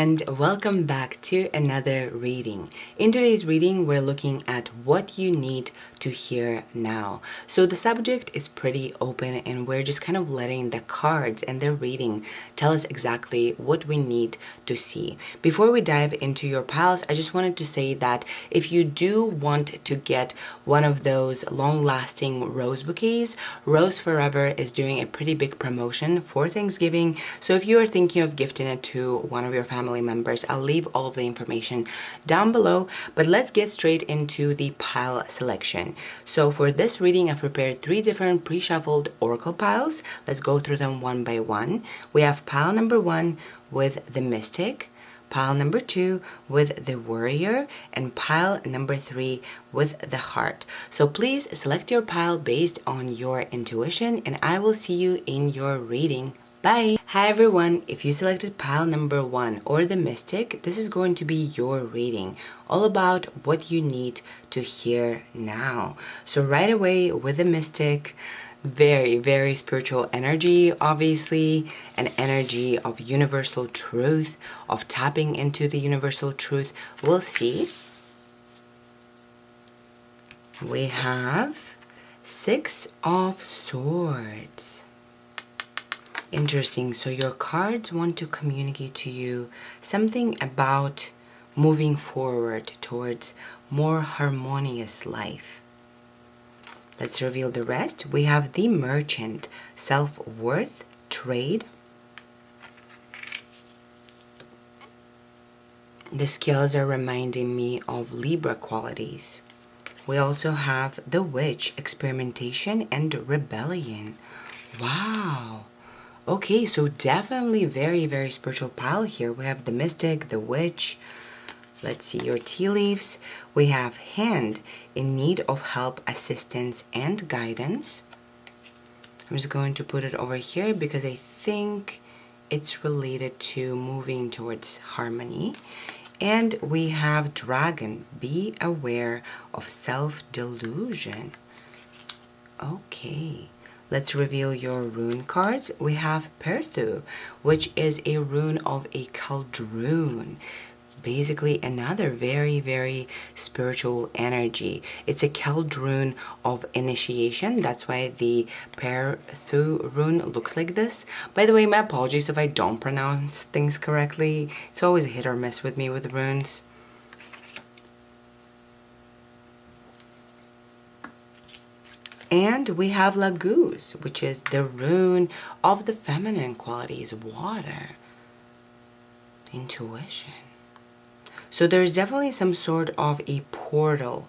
and welcome back to another reading. In today's reading, we're looking at what you need to hear now. So the subject is pretty open and we're just kind of letting the cards and the reading tell us exactly what we need to see. Before we dive into your piles, I just wanted to say that if you do want to get one of those long-lasting rose bouquets, Rose Forever is doing a pretty big promotion for Thanksgiving. So if you are thinking of gifting it to one of your family members, I'll leave all of the information down below. But let's get straight into the pile selection. So for this reading, I've prepared 3 different pre-shuffled oracle piles. Let's go through them one by one. We have pile number 1 with the Mystic, pile number 2 with the Warrior, and pile number 3 with the Heart. So please select your pile based on your intuition, and I will see you in your reading. Bye! Hi everyone, if you selected pile number 1 or the Mystic, this is going to be your reading, all about what you need to hear now. So right away with the Mystic, very spiritual energy, obviously an energy of universal truth, of tapping into the universal truth. We'll see. We have 6 of Swords. Interesting. So your cards want to communicate to you something about moving forward towards more harmonious life. Let's reveal the rest. We have the Merchant, self-worth, trade. The scales are reminding me of Libra qualities. We also have the Witch, experimentation and rebellion. Wow. Okay, so definitely very spiritual pile here. We have the Mystic, the Witch. Let's see your tea leaves. We have Hand, in need of help, assistance, and guidance. I'm just going to put it over here because I think it's related to moving towards harmony. And we have Dragon, be aware of self-delusion. Okay. Let's reveal your rune cards. We have Perthu, which is a rune of a cauldron. Basically another very spiritual energy. It's a cauldron of initiation. That's why the Perthu rune looks like this. By the way, my apologies if I don't pronounce things correctly. It's always a hit or miss with me with runes. And we have Laguz, which is the rune of the feminine qualities, water, intuition. So there's definitely some sort of a portal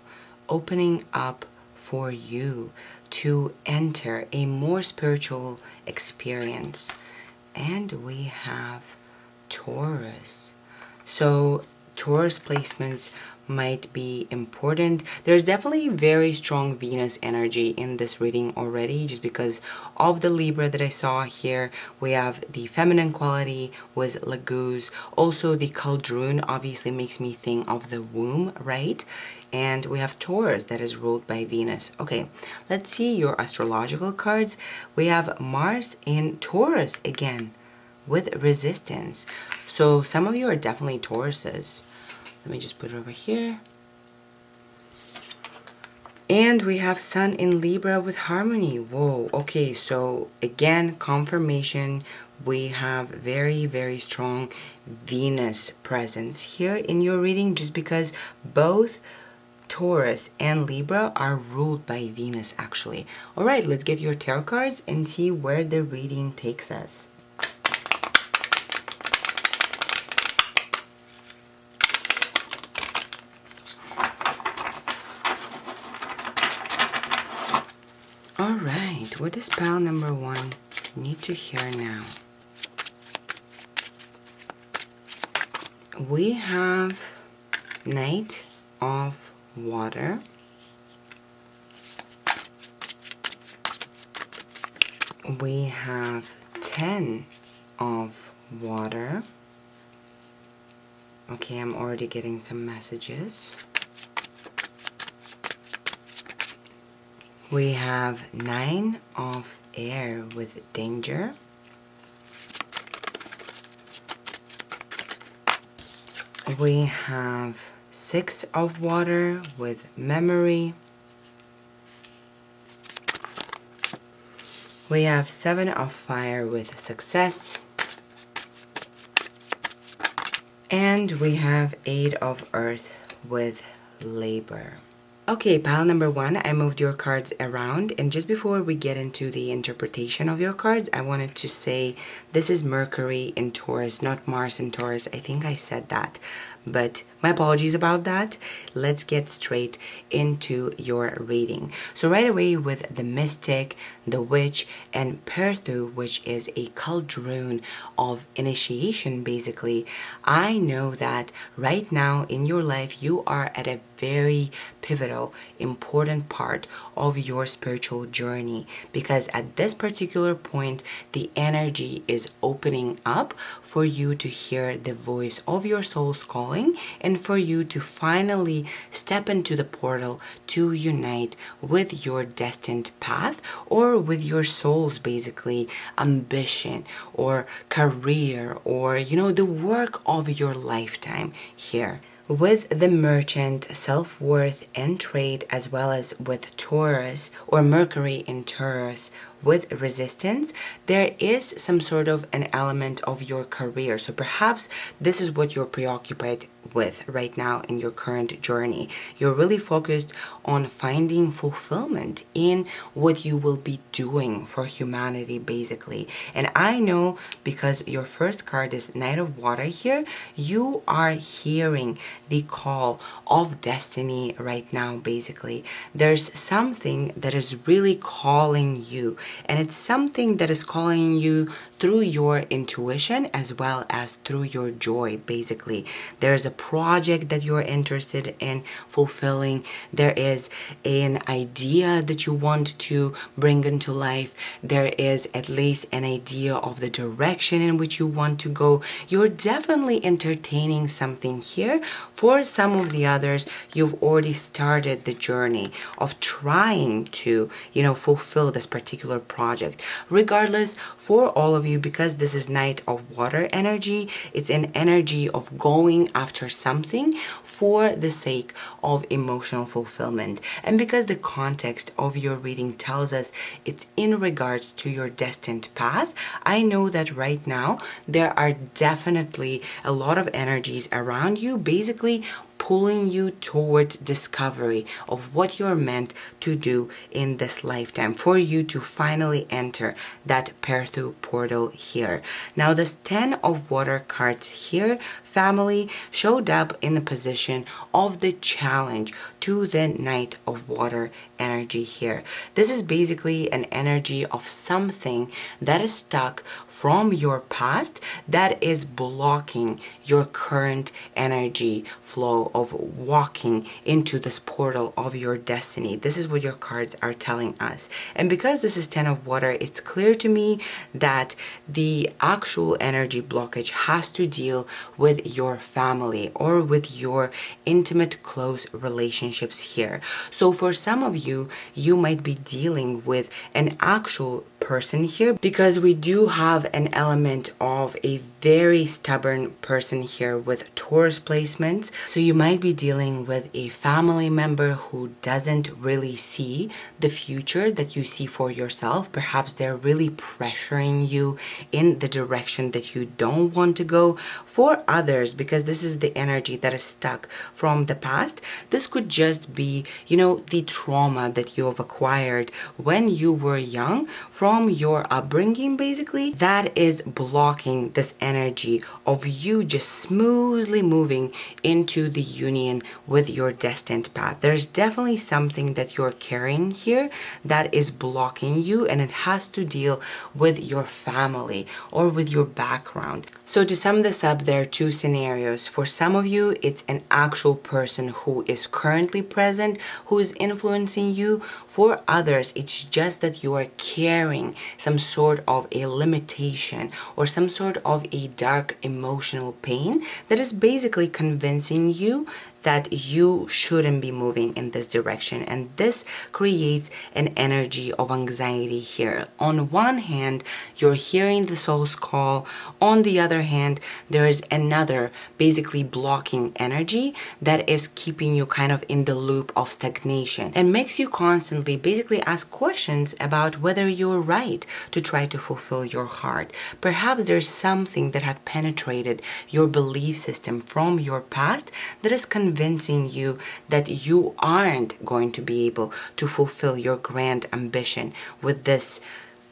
opening up for you to enter a more spiritual experience. And we have Taurus. So Taurus placements might be important. There's definitely very strong Venus energy in this reading already, just because of the Libra that I saw here. We have the feminine quality with Laguz. Also the cauldron obviously makes me think of the womb, right? And we have Taurus that is ruled by Venus. Okay, let's see your astrological cards. We have Mars in Taurus again with resistance. So some of you are definitely Tauruses. Let me just put it over here. And we have Sun in Libra with harmony. Whoa, okay, so again, confirmation. We have very strong Venus presence here in your reading, just because both Taurus and Libra are ruled by Venus actually. All right, let's get your tarot cards and see where the reading takes us. Alright, what does pile number 1 need to hear now? We have Knight of Water. We have 10 of Water. Okay, I'm already getting some messages. We have 9 of Air with Danger. We have 6 of water with memory. We have 7 of fire with success. And we have 8 of earth with labor. Okay, pile number 1, I moved your cards around, and just before we get into the interpretation of your cards, I wanted to say this is Mercury in Taurus, not Mars in Taurus. I think I said that, but my apologies about that. Let's get straight into your reading. So right away with the Mystic, the Witch, and Perthu, which is a cauldron of initiation basically, I know that right now in your life you are at a very pivotal, important part of your spiritual journey, because at this particular point the energy is opening up for you to hear the voice of your soul's calling, and for you to finally step into the portal to unite with your destined path, or with your soul's basically ambition or career, or the work of your lifetime here. With the Merchant, self-worth and trade, as well as with Taurus or Mercury in Taurus with resistance, there is some sort of an element of your career. So perhaps this is what you're preoccupied with right now in your current journey. You're really focused on finding fulfillment in what you will be doing for humanity basically. And I know, because your first card is Knight of Water here, you are hearing the call of destiny right now basically. There's something that is really calling you, and it's something that is calling you through your intuition as well as through your joy basically. There's a project that you're interested in fulfilling. There is an idea that you want to bring into life. There is at least an idea of the direction in which you want to go. You're definitely entertaining something here. For some of the others, you've already started the journey of trying to, fulfill this particular project. Regardless, for all of you, because this is Knight of Water energy, it's an energy of going after something for the sake of emotional fulfillment. And because the context of your reading tells us it's in regards to your destined path, I know that right now there are definitely a lot of energies around you basically pulling you towards discovery of what you're meant to do in this lifetime, for you to finally enter that Perthu portal here. Now this 10 of Water cards here, family, showed up in the position of the challenge to the Knight of Water energy here. This is basically an energy of something that is stuck from your past that is blocking your current energy flow of walking into this portal of your destiny. This is what your cards are telling us. And because this is 10 of Water, it's clear to me that the actual energy blockage has to deal with your family or with your intimate close relationships here. So for some of you, you might be dealing with an actual person here, because we do have an element of a very stubborn person here with Taurus placements. So you might be dealing with a family member who doesn't really see the future that you see for yourself. Perhaps they're really pressuring you in the direction that you don't want to go. For others, because this is the energy that is stuck from the past, this could just be, the trauma that you have acquired when you were young from your upbringing basically, that is blocking this energy of you just smoothly moving into the union with your destined path. There's definitely something that you're carrying here that is blocking you, and it has to deal with your family or with your background. So to sum this up, there are two scenarios. For some of you, it's an actual person who is currently present, who is influencing you. For others, it's just that you are carrying some sort of a limitation or some sort of a dark emotional pain that is basically convincing you that you shouldn't be moving in this direction. And this creates an energy of anxiety here. On one hand, you're hearing the soul's call. On the other hand, there is another basically blocking energy that is keeping you kind of in the loop of stagnation and makes you constantly basically ask questions about whether you're right to try to fulfill your heart. Perhaps there's something that had penetrated your belief system from your past that is convincing you that you aren't going to be able to fulfill your grand ambition with this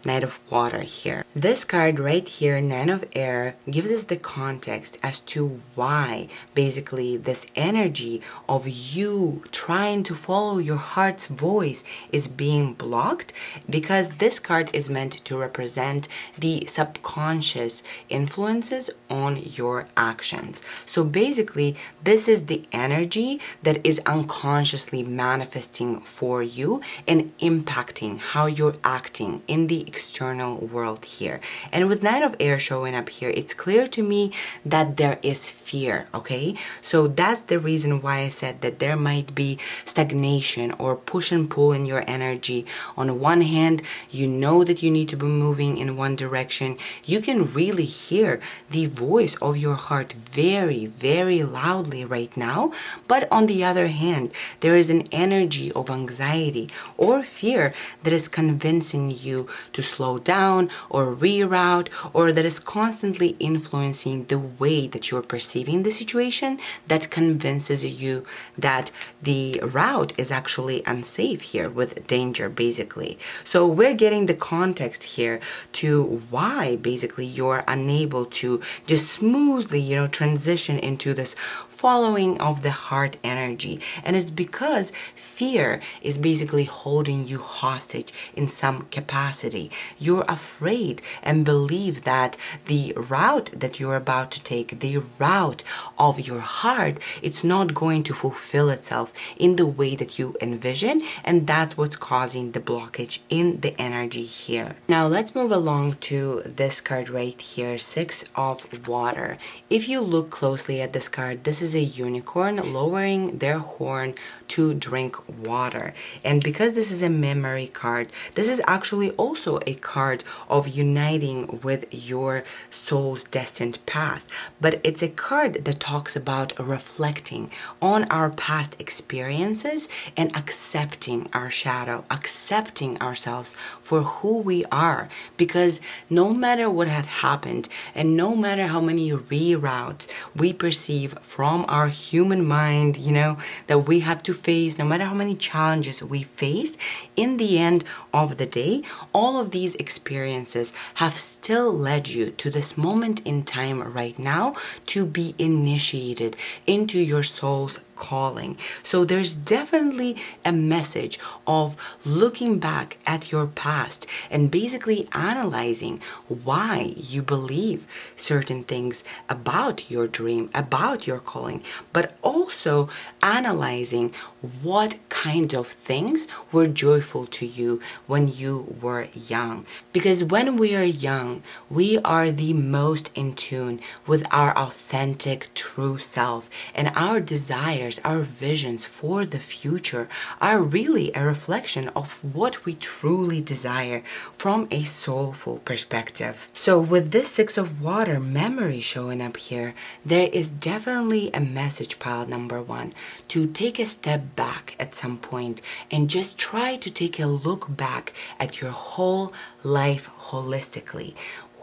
Knight of Water here. This card right here, Nine of Air, gives us the context as to why basically this energy of you trying to follow your heart's voice is being blocked, because this card is meant to represent the subconscious influences on your actions. So basically, this is the energy that is unconsciously manifesting for you and impacting how you're acting in the external world here. And with Nine of Air showing up here, it's clear to me that there is fear, okay? So that's the reason why I said that there might be stagnation or push and pull in your energy. On one hand, you know that you need to be moving in one direction. You can really hear the voice of your heart very, very loudly right now. But on the other hand, there is an energy of anxiety or fear that is convincing you to slow down or reroute, or that is constantly influencing the way that you're perceiving the situation, that convinces you that the route is actually unsafe here, with danger basically. So we're getting the context here to why basically you're unable to just smoothly, transition into this following of the heart energy. And it's because fear is basically holding you hostage in some capacity. You're afraid and believe that the route that you're about to take, the route of your heart, it's not going to fulfill itself in the way that you envision, and that's what's causing the blockage in the energy here. Now let's move along to this card right here, Six of Water. If you look closely at this card, this is a unicorn lowering their horn to drink water. And because this is a memory card, this is actually also a card of uniting with your soul's destined path. But it's a card that talks about reflecting on our past experiences and accepting our shadow, accepting ourselves for who we are. Because no matter what had happened and no matter how many reroutes we perceive from our human mind, that we had to face, no matter how many challenges we faced, in the end of the day, all of these experiences have still led you to this moment in time right now to be initiated into your soul's calling. So there's definitely a message of looking back at your past and basically analyzing why you believe certain things about your dream, about your calling, but also analyzing what kind of things were joyful to you when you were young. Because when we are young, we are the most in tune with our authentic, true self, and our desires, our visions for the future are really a reflection of what we truly desire from a soulful perspective. So with this Six of Water memory showing up here, there is definitely a message, pile number one, to take a step back at some point and just try to take a look back at your whole life holistically.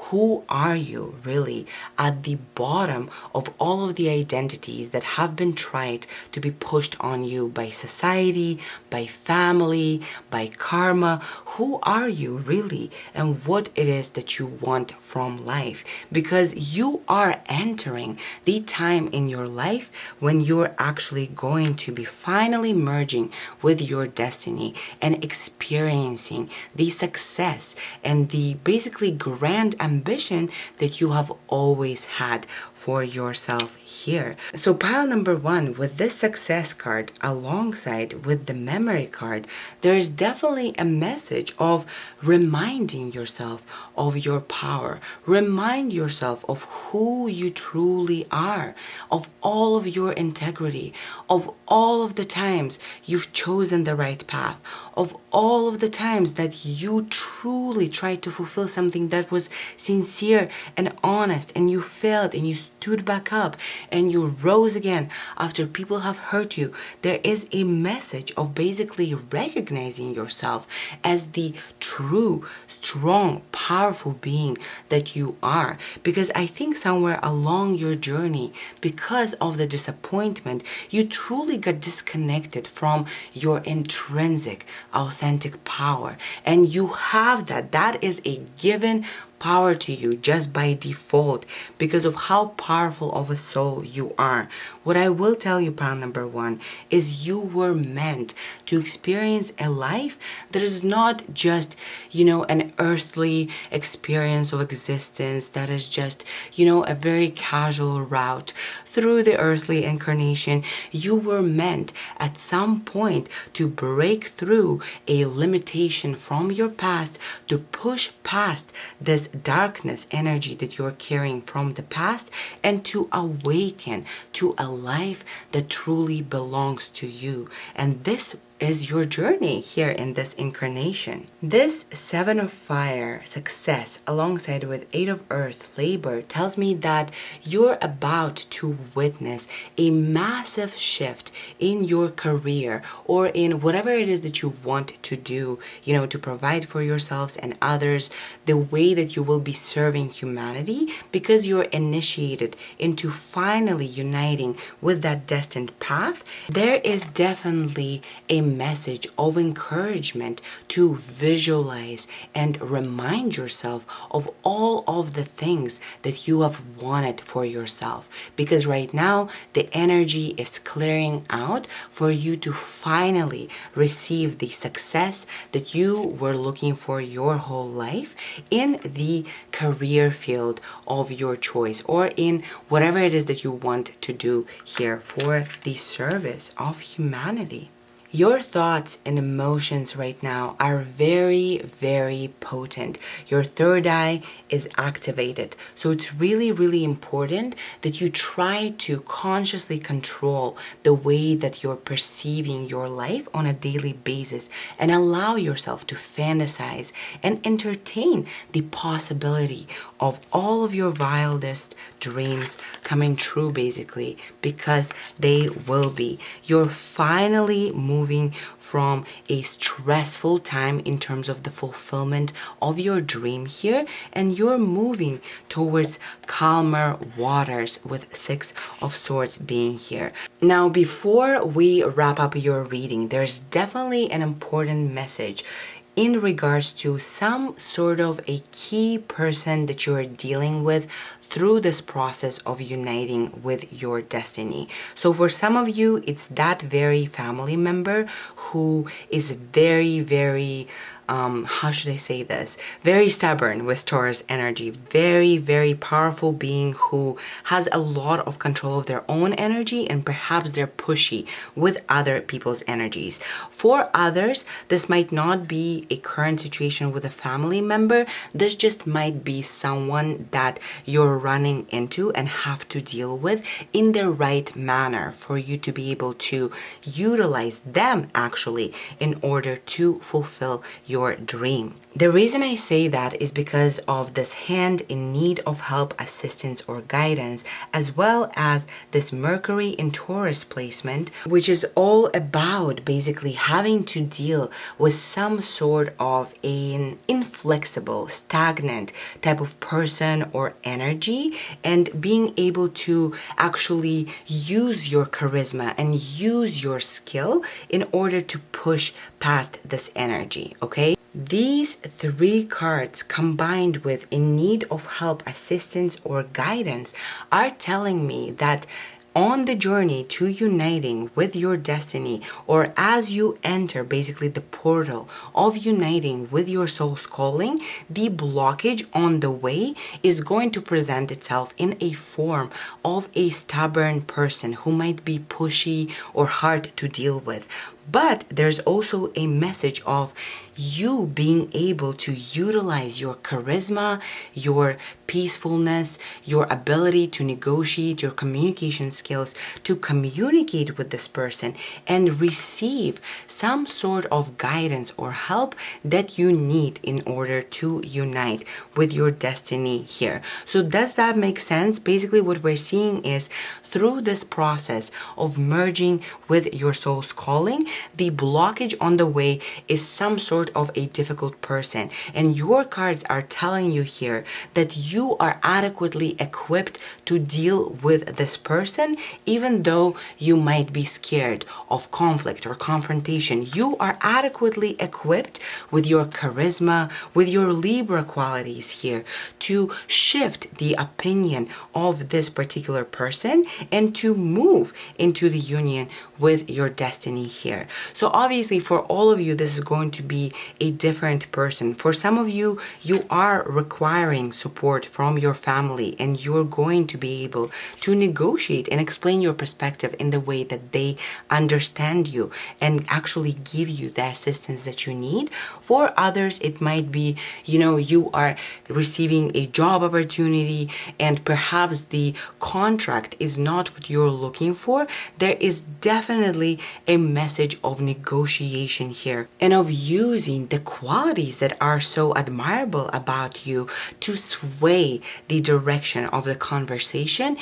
Who are you really at the bottom of all of the identities that have been tried to be pushed on you by society, by family, by karma? Who are you really, and what it is that you want from life? Because you are entering the time in your life when you're actually going to be finally merging with your destiny and experiencing the success and the basically grand ambition that you have always had for yourself here. So pile number one, with this success card alongside with the memory card, there is definitely a message of reminding yourself of your power. Remind yourself of who you truly are, of all of your integrity, of all of the times you've chosen the right path, of all of the times that you truly tried to fulfill something that was sincere and honest, and you failed and you stood back up and you rose again after people have hurt you. There is a message of basically recognizing yourself as the true, strong, powerful being that you are. Because I think somewhere along your journey, because of the disappointment, you truly got disconnected from your intrinsic, authentic power. And you have that. That is a given power to you just by default because of how powerful of a soul you are. What I will tell you, pile number one, is you were meant to experience a life that is not just, an earthly experience of existence, that is just, a very casual route through the earthly incarnation. You were meant at some point to break through a limitation from your past, to push past this darkness energy that you're carrying from the past, and to awaken to a life that truly belongs to you. And this is your journey here in this incarnation. This Seven of Fire success alongside with Eight of Earth labor tells me that you're about to witness a massive shift in your career or in whatever it is that you want to do, to provide for yourselves and others, the way that you will be serving humanity, because you're initiated into finally uniting with that destined path. There is definitely a message of encouragement to visualize and remind yourself of all of the things that you have wanted for yourself, because right now the energy is clearing out for you to finally receive the success that you were looking for your whole life in the career field of your choice, or in whatever it is that you want to do here for the service of humanity. Your thoughts and emotions right now are very, very potent. Your third eye is activated. So it's really, really important that you try to consciously control the way that you're perceiving your life on a daily basis, and allow yourself to fantasize and entertain the possibility of all of your wildest dreams coming true, basically, because they will be. You're finally moving from a stressful time in terms of the fulfillment of your dream here, and you're moving towards calmer waters with Six of Swords being here. Now, before we wrap up your reading, there's definitely an important message in regards to some sort of a key person that you're dealing with through this process of uniting with your destiny. So for some of you, it's that very family member who is very, very how should I say this? Very stubborn with Taurus energy. Very, very powerful being who has a lot of control of their own energy, and perhaps they're pushy with other people's energies. For others, this might not be a current situation with a family member. This just might be someone that you're running into and have to deal with in the right manner for you to be able to utilize them actually in order to fulfill your dream. The reason I say that is because of this hand in need of help, assistance, or guidance, as well as this Mercury in Taurus placement, which is all about basically having to deal with some sort of an inflexible, stagnant type of person or energy, and being able to actually use your charisma and use your skill in order to push past this energy, okay? These three cards combined with in need of help, assistance, or guidance are telling me that on the journey to uniting with your destiny, or as you enter basically the portal of uniting with your soul's calling, the blockage on the way is going to present itself in a form of a stubborn person who might be pushy or hard to deal with. But there's also a message of you being able to utilize your charisma, your peacefulness, your ability to negotiate, your communication skills to communicate with this person and receive some sort of guidance or help that you need in order to unite with your destiny here. So does that make sense? Basically what we're seeing is through this process of merging with your soul's calling, the blockage on the way is some sort of a difficult person. And your cards are telling you here that you are adequately equipped to deal with this person, even though you might be scared of conflict or confrontation. You are adequately equipped with your charisma, with your Libra qualities here to shift the opinion of this particular person and to move into the union with your destiny here. So obviously for all of you, this is going to be a different person. For some of you, you are requiring support from your family and you're going to be able to negotiate and explain your perspective in the way that they understand you and actually give you the assistance that you need. For others, it might be, you are receiving a job opportunity and perhaps the contract is not what you're looking for. There is definitely a message of negotiation here and of using the qualities that are so admirable about you to sway the direction of the conversation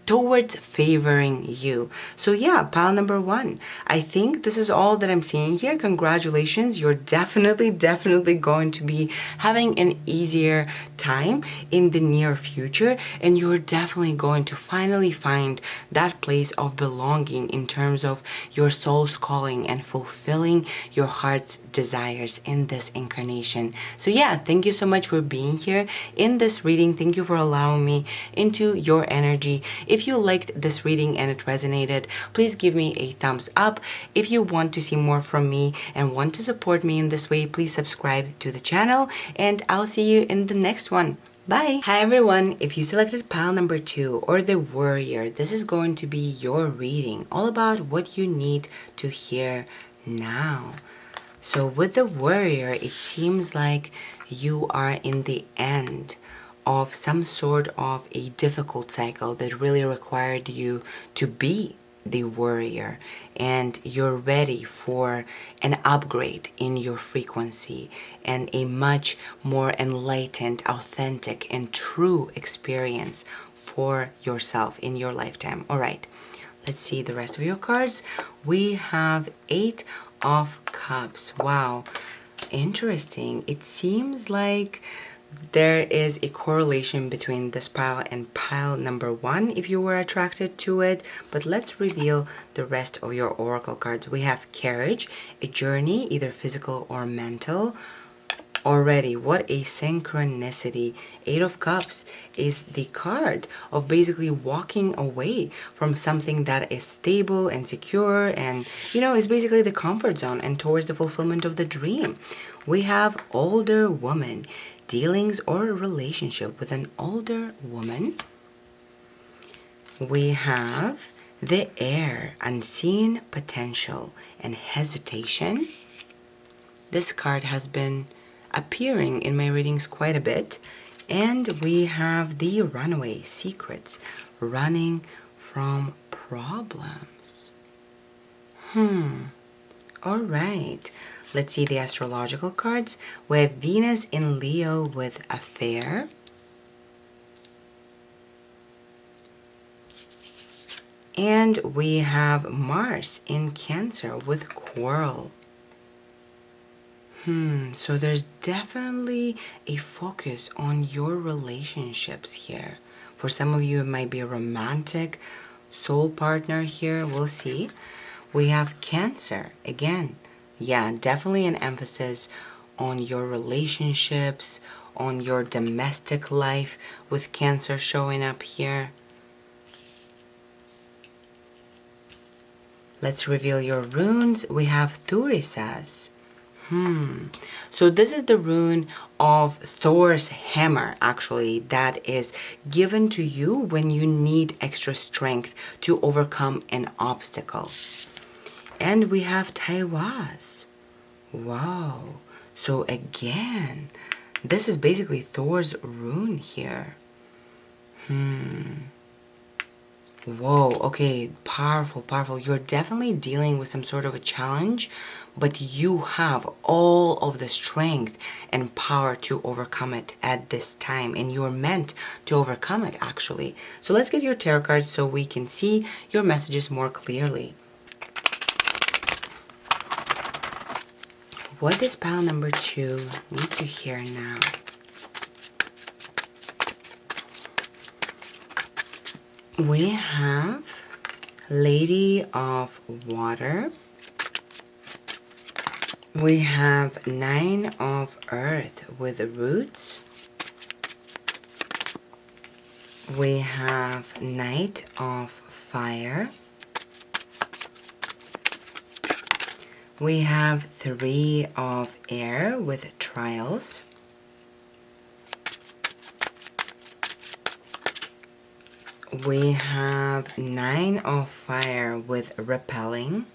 towards favoring you. So yeah, pile number one. I think this is all that I'm seeing here. Congratulations. You're definitely going to be having an easier time in the near future. And you're definitely going to finally find that place of belonging in terms of your soul's calling and fulfilling your heart's desires in this incarnation. So yeah, thank you so much for being here in this reading. Thank you for allowing me into your energy. If you liked this reading and it resonated, please give me a thumbs up. If you want to see more from me and want to support me in this way, please subscribe to the channel and I'll see you in the next one. Bye! Hi everyone, if you selected pile number 2 or the warrior, this is going to be your reading, all about what you need to hear now. So with the warrior, it seems like you are in the end of some sort of a difficult cycle that really required you to be the warrior, and you're ready for an upgrade in your frequency and a much more enlightened, authentic, and true experience for yourself in your lifetime. All right, let's see the rest of your cards. We have 8 of Cups. Wow, interesting. It seems like there is a correlation between this pile and pile number 1 if you were attracted to it, but let's reveal the rest of your oracle cards. We have carriage, a journey, either physical or mental. Already, what a synchronicity. 8 of Cups is the card of basically walking away from something that is stable and secure and, is basically the comfort zone and towards the fulfillment of the dream. We have older woman, dealings or relationship with an older woman. We have the air, unseen potential and hesitation. This card has been appearing in my readings quite a bit. And we have the runaway, secrets, running from problems. All right. Let's see the astrological cards. We have Venus in Leo with affair. And we have Mars in Cancer with quarrel. So there's definitely a focus on your relationships here. For some of you, it might be a romantic soul partner here. We'll see. We have Cancer again. Yeah, definitely an emphasis on your relationships, on your domestic life with Cancer showing up here. Let's reveal your runes. We have Thurisas. So this is the rune of Thor's hammer, actually, that is given to you when you need extra strength to overcome an obstacle. And we have Taiwas. Wow. So again, this is basically Thor's rune here. Whoa, okay, powerful, powerful. You're definitely dealing with some sort of a challenge, but you have all of the strength and power to overcome it at this time, and you're meant to overcome it, actually. So let's get your tarot cards so we can see your messages more clearly. What does pile number 2 need to hear now? We have Lady of Water. We have 9 of Earth with roots. We have Knight of Fire. We have 3 of Air with Trials. We have 9 of Fire with Repelling.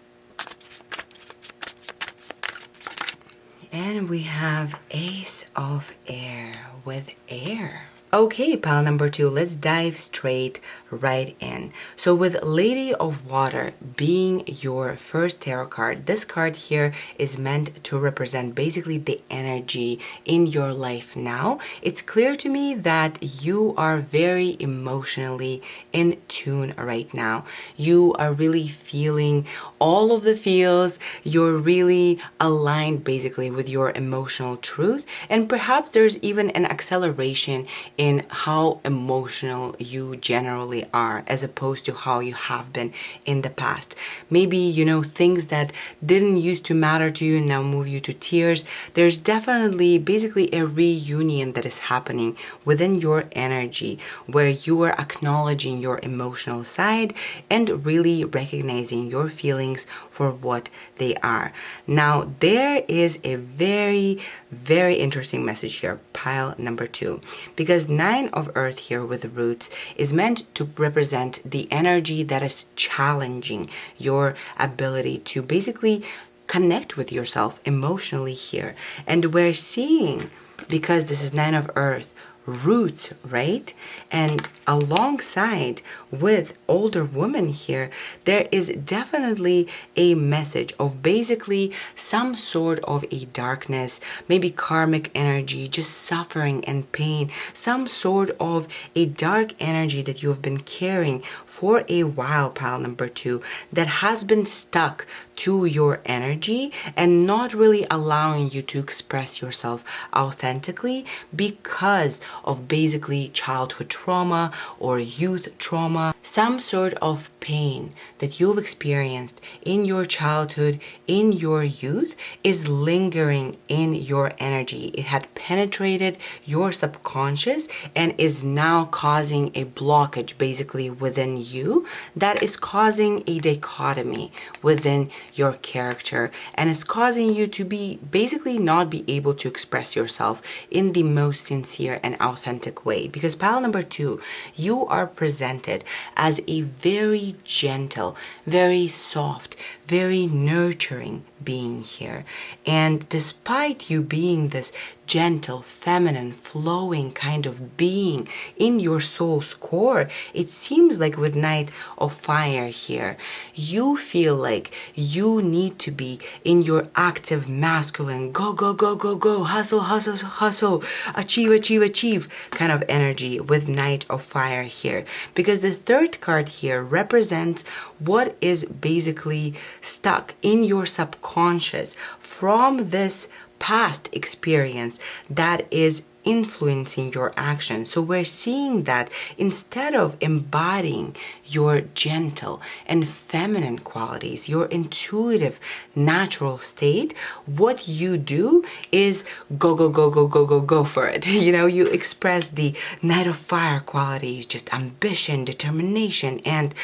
And we have Ace of Air with Air. Okay, pile number 2, let's dive straight right in. So with Lady of Water being your first tarot card, this card here is meant to represent basically the energy in your life now. It's clear to me that you are very emotionally in tune right now. You are really feeling all of the feels. You're really aligned basically with your emotional truth, and perhaps there's even an acceleration in how emotional you generally are as opposed to how you have been in the past. Maybe, you know, things that didn't used to matter to you now move you to tears. There's definitely basically a reunion that is happening within your energy where you are acknowledging your emotional side and really recognizing your feelings for what they are. Now, there is a very, very interesting message here, pile number 2, because 9 of Earth here with roots is meant to represent the energy that is challenging your ability to basically connect with yourself emotionally here. And we're seeing, because this is 9 of Earth, roots, right? And alongside with older woman here, there is definitely a message of basically some sort of a darkness, maybe karmic energy, just suffering and pain, some sort of a dark energy that you've been carrying for a while, pile number 2, that has been stuck to your energy and not really allowing you to express yourself authentically because of basically childhood trauma or youth trauma, some sort of pain that you've experienced in your childhood, in your youth, is lingering in your energy. It had penetrated your subconscious and is now causing a blockage basically within you that is causing a dichotomy within your character and is causing you to be basically not be able to express yourself in the most sincere and authentic way. Because pile number 2, you are presented as a very gentle, very soft, very nurturing being here. And despite you being this gentle, feminine, flowing kind of being in your soul's core, it seems like with Knight of Fire here, you feel like you need to be in your active masculine, go, go, go, go, go, hustle, hustle, hustle, achieve, achieve, achieve kind of energy with Knight of Fire here. Because the third card here represents what is basically stuck in your subconscious from this past experience that is influencing your actions. So we're seeing that instead of embodying your gentle and feminine qualities, your intuitive natural state, what you do is go, go, go, go, go, go, go for it. You know, you express the Knight of Fire qualities, just ambition, determination, and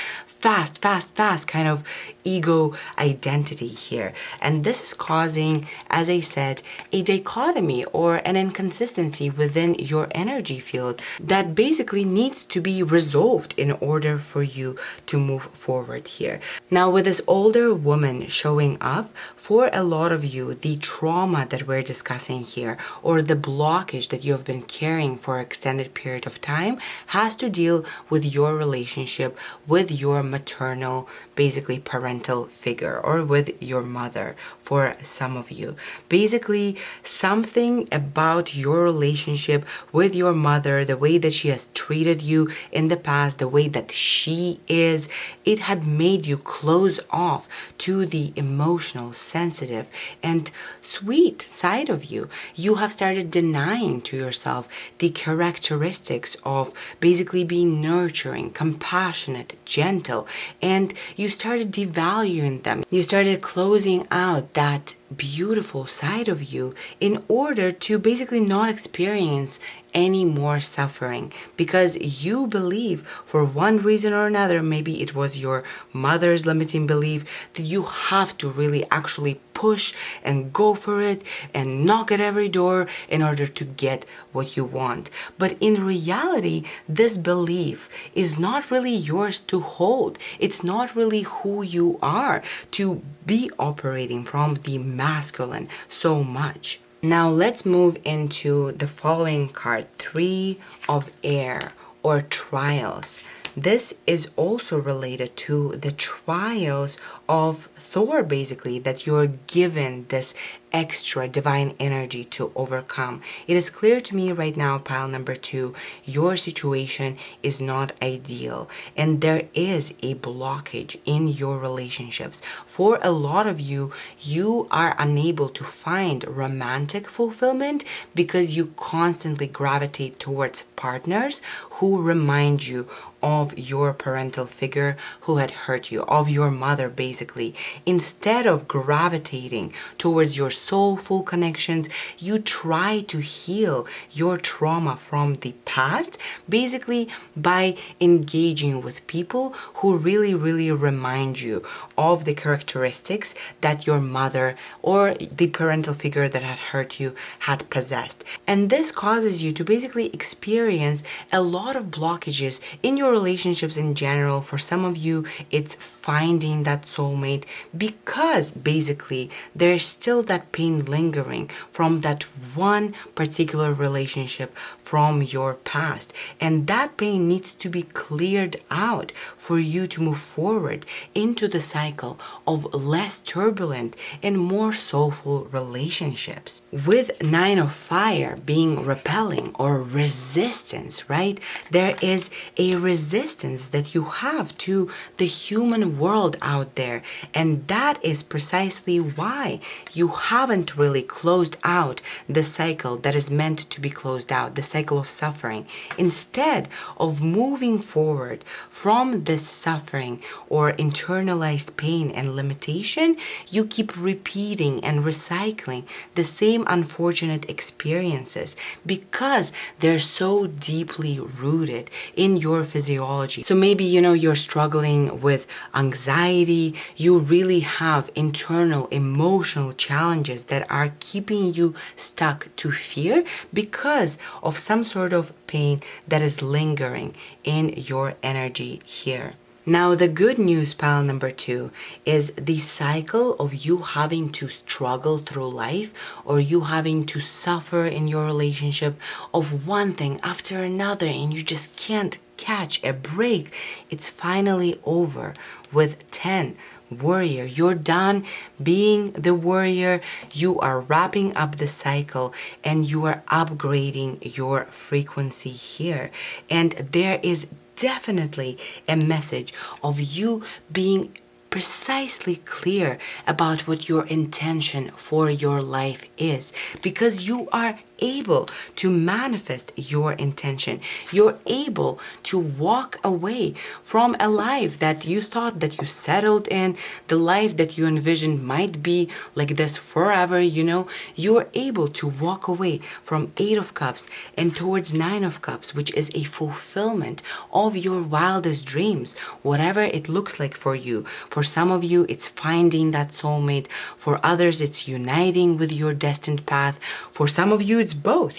fast kind of ego identity here. And this is causing, as I said, a dichotomy or an inconsistency within your energy field that basically needs to be resolved in order for you to move forward here. Now, with this older woman showing up, for a lot of you, the trauma that we're discussing here, or the blockage that you've been carrying for an extended period of time, has to deal with your relationship with your maternal, basically parental figure, or with your mother for some of you. Basically, something about your relationship with your mother, the way that she has treated you in the past, the way that she is, it had made you close off to the emotional, sensitive, and sweet side of you. You have started denying to yourself the characteristics of basically being nurturing, compassionate, gentle, and you started devaluing them. You started closing out that beautiful side of you in order to basically not experience any more suffering, because you believe for one reason or another, maybe it was your mother's limiting belief, that you have to really actually push and go for it and knock at every door in order to get what you want. But in reality, this belief is not really yours to hold. It's not really who you are to be operating from the masculine so much. Now let's move into the following card, 3 of Air, or trials. This is also related to the trials of Thor, basically, that you're given this extra divine energy to overcome. It is clear to me right now, pile number 2, your situation is not ideal and there is a blockage in your relationships. For a lot of you, you are unable to find romantic fulfillment because you constantly gravitate towards partners who remind you of your parental figure who had hurt you, of your mother, basically. Instead of gravitating towards your soulful connections, you try to heal your trauma from the past, basically by engaging with people who really remind you of the characteristics that your mother or the parental figure that had hurt you had possessed. And this causes you to basically experience a lot of blockages in your relationships in general. For some of you, it's finding that soulmate, because basically there's still that pain lingering from that one particular relationship from your past, and that pain needs to be cleared out for you to move forward into the cycle of less turbulent and more soulful relationships. With 9 of Fire being repelling or resistance, right? There is a resistance that you have to the human world out there, and that is precisely why you haven't really closed out the cycle that is meant to be closed out, the cycle of suffering. Instead of moving forward from this suffering or internalized pain and limitation, you keep repeating and recycling the same unfortunate experiences because they're so deeply rooted in your physiology. So maybe, you're struggling with anxiety, you really have internal emotional challenges that are keeping you stuck to fear because of some sort of pain that is lingering in your energy here. Now, the good news, pile number 2, is the cycle of you having to struggle through life or you having to suffer in your relationship of one thing after another and you just can't catch a break. It's finally over with 10. Warrior. You're done being the warrior. You are wrapping up the cycle and you are upgrading your frequency here. And there is definitely a message of you being precisely clear about what your intention for your life is, because you are able to manifest your intention. You're able to walk away from a life that you thought that you settled in, the life that you envisioned might be like this forever, You're able to walk away from Eight of Cups and towards Nine of Cups, which is a fulfillment of your wildest dreams, whatever it looks like for you. For some of you, it's finding that soulmate. For others, it's uniting with your destined path. For some of you, it's both,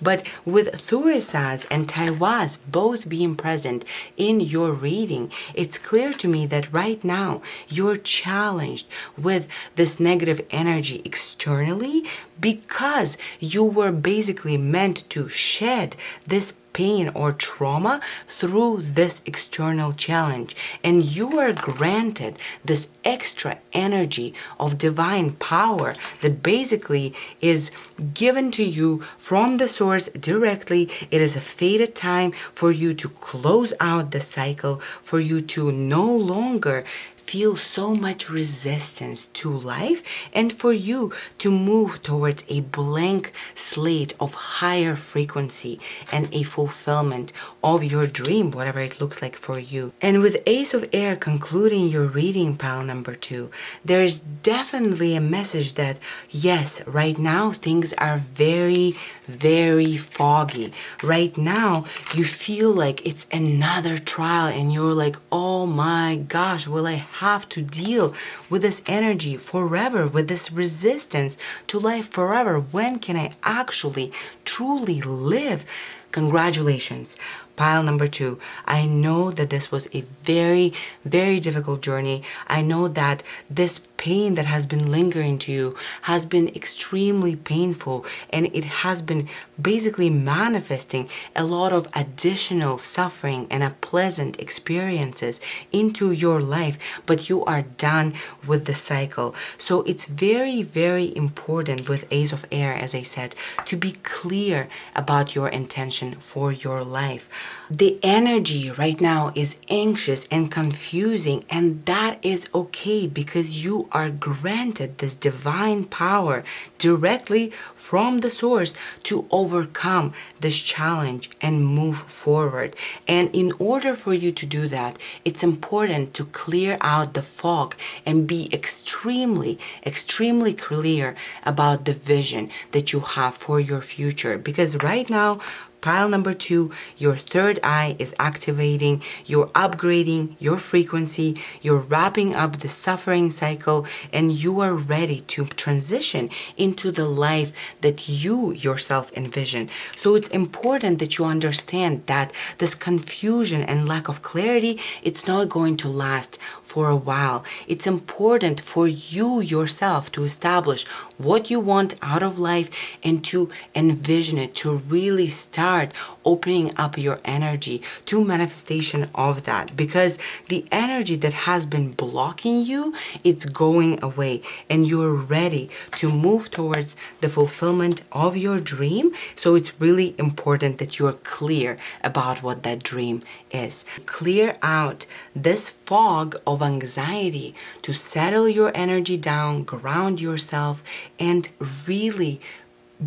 But with Thurisaz and Taiwaz both being present in your reading, it's clear to me that right now you're challenged with this negative energy externally because you were basically meant to shed this pain or trauma through this external challenge, and you are granted this extra energy of divine power that basically is given to you from the source directly. It is a fated time for you to close out the cycle, for you to no longer feel so much resistance to life, and for you to move towards a blank slate of higher frequency and a fulfillment of your dream, whatever it looks like for you. And with Ace of Air concluding your reading, pile number 2, there is definitely a message that yes, right now things are very, very foggy. Right now you feel like it's another trial and you're like, oh my gosh, will I have to deal with this energy forever, with this resistance to life forever? When can I actually truly live? Congratulations, pile number 2. I know that this was a very, very difficult journey. I know that this pain that has been lingering to you has been extremely painful, and it has been basically manifesting a lot of additional suffering and unpleasant experiences into your life, but you are done with the cycle. So it's very, very important with Ace of Air, as I said, to be clear about your intention for your life. The energy right now is anxious and confusing, and that is okay because you are granted this divine power directly from the source to overcome this challenge and move forward. And in order for you to do that, it's important to clear out the fog and be extremely, extremely clear about the vision that you have for your future. Because right now, pile number 2, your third eye is activating, you're upgrading your frequency, you're wrapping up the suffering cycle, and you are ready to transition into the life that you yourself envision. So it's important that you understand that this confusion and lack of clarity, it's not going to last for a while. It's important for you yourself to establish what you want out of life and to envision it, to really start opening up your energy to manifestation of that, because the energy that has been blocking you, it's going away and you're ready to move towards the fulfillment of your dream. So it's really important that you're clear about what that dream is. Clear out this fog of anxiety to settle your energy down, ground yourself, and really